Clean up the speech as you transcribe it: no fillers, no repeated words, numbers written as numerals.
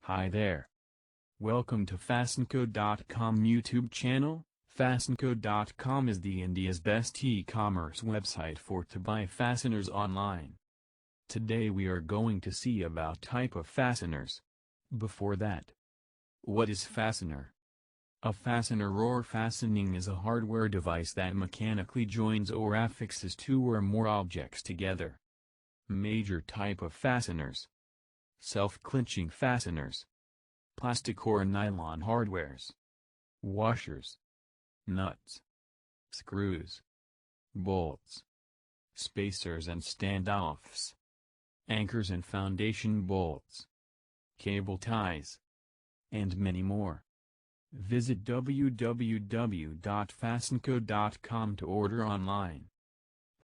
Hi there. Welcome to fastenko.com YouTube channel. Fastenko.com is the India's best e-commerce website for to buy fasteners online. Today we are going to see about type of fasteners. Before that, what is fastener? A fastener or fastening is a hardware device that mechanically joins or affixes two or more objects together. Major type of fasteners: self-clinching fasteners, plastic or nylon hardwares, washers, nuts, screws, bolts, spacers and standoffs, anchors and foundation bolts, cable ties, and many more. Visit www.fastenko.com to order online.